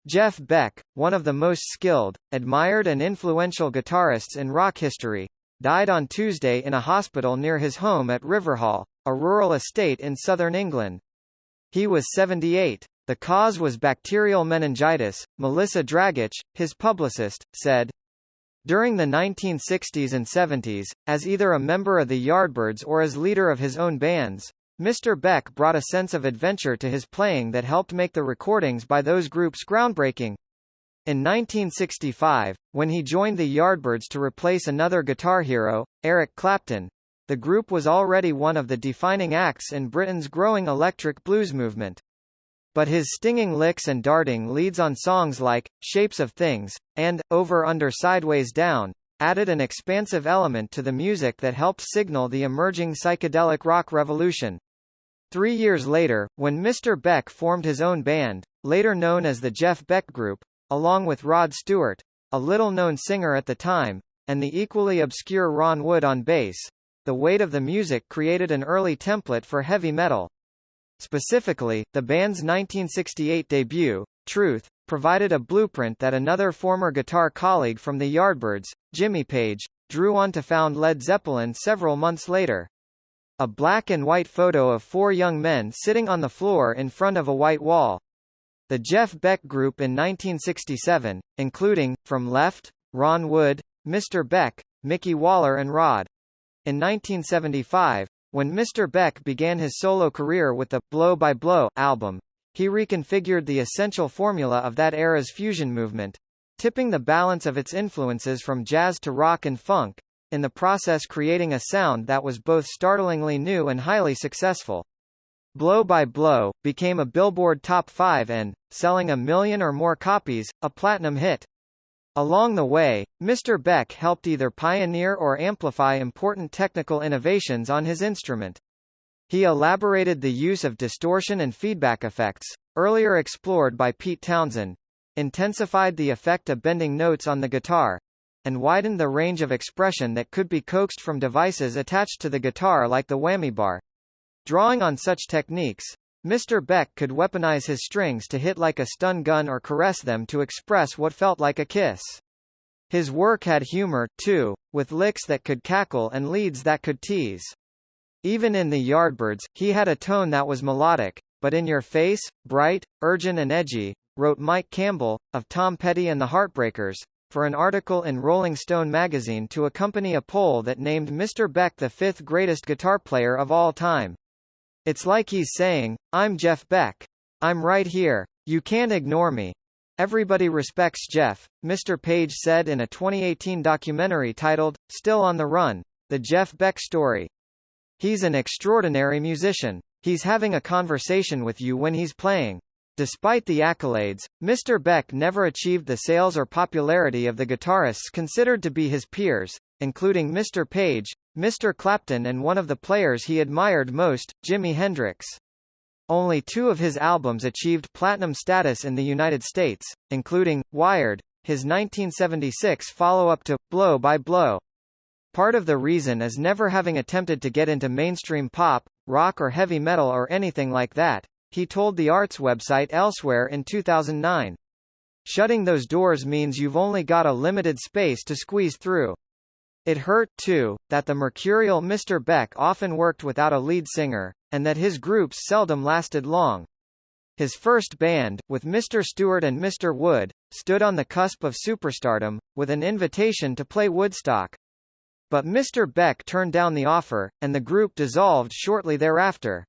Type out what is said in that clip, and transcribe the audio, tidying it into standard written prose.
Jeff Beck, one of the most skilled, admired and influential guitarists in rock history, died on Tuesday in a hospital near his home at Riverhall, a rural estate in southern England. He was 78. The cause was bacterial meningitis, Melissa Dragic, his publicist, said. During the 1960s and 70s, as either a member of the Yardbirds or as leader of his own bands, Mr. Beck brought a sense of adventure to his playing that helped make the recordings by those groups groundbreaking. In 1965, when he joined the Yardbirds to replace another guitar hero, Eric Clapton, the group was already one of the defining acts in Britain's growing electric blues movement. But his stinging licks and darting leads on songs like Shapes of Things and Over Under Sideways Down added an expansive element to the music that helped signal the emerging psychedelic rock revolution. 3 years later, when Mr. Beck formed his own band, later known as the Jeff Beck Group, along with Rod Stewart, a little-known singer at the time, and the equally obscure Ron Wood on bass, the weight of the music created an early template for heavy metal. Specifically, the band's 1968 debut, Truth, provided a blueprint that another former guitar colleague from the Yardbirds, Jimmy Page, drew on to found Led Zeppelin several months later. A black and white photo of 4 young men sitting on the floor in front of a white wall. The Jeff Beck Group in 1967, including, from left, Ron Wood, Mr. Beck, Mickey Waller and Rod. In 1975, when Mr. Beck began his solo career with the Blow by Blow album, he reconfigured the essential formula of that era's fusion movement, tipping the balance of its influences from jazz to rock and funk, in the process creating a sound that was both startlingly new and highly successful. Blow by Blow became a Billboard Top 5 and, selling 1 million or more copies, a platinum hit. Along the way, Mr. Beck helped either pioneer or amplify important technical innovations on his instrument. He elaborated the use of distortion and feedback effects, earlier explored by Pete Townshend, intensified the effect of bending notes on the guitar, and widened the range of expression that could be coaxed from devices attached to the guitar like the whammy bar. Drawing on such techniques, Mr. Beck could weaponize his strings to hit like a stun gun or caress them to express what felt like a kiss. His work had humor, too, with licks that could cackle and leads that could tease. Even in the Yardbirds, he had a tone that was melodic, but in your face, bright, urgent and edgy, wrote Mike Campbell, of Tom Petty and the Heartbreakers, for an article in Rolling Stone magazine to accompany a poll that named Mr. Beck the 5th greatest guitar player of all time. It's like he's saying, I'm Jeff Beck. I'm right here. You can't ignore me. Everybody respects Jeff, Mr. Page said in a 2018 documentary titled, Still on the Run, The Jeff Beck Story. He's an extraordinary musician. He's having a conversation with you when he's playing. Despite the accolades, Mr. Beck never achieved the sales or popularity of the guitarists considered to be his peers, including Mr. Page, Mr. Clapton and one of the players he admired most, Jimi Hendrix. Only 2 of his albums achieved platinum status in the United States, including Wired, his 1976 follow-up to Blow by Blow. Part of the reason is never having attempted to get into mainstream pop, rock or heavy metal or anything like that, he told the arts website Elsewhere in 2009. Shutting those doors means you've only got a limited space to squeeze through. It hurt, too, that the mercurial Mr. Beck often worked without a lead singer, and that his groups seldom lasted long. His first band, with Mr. Stewart and Mr. Wood, stood on the cusp of superstardom, with an invitation to play Woodstock. But Mr. Beck turned down the offer, and the group dissolved shortly thereafter.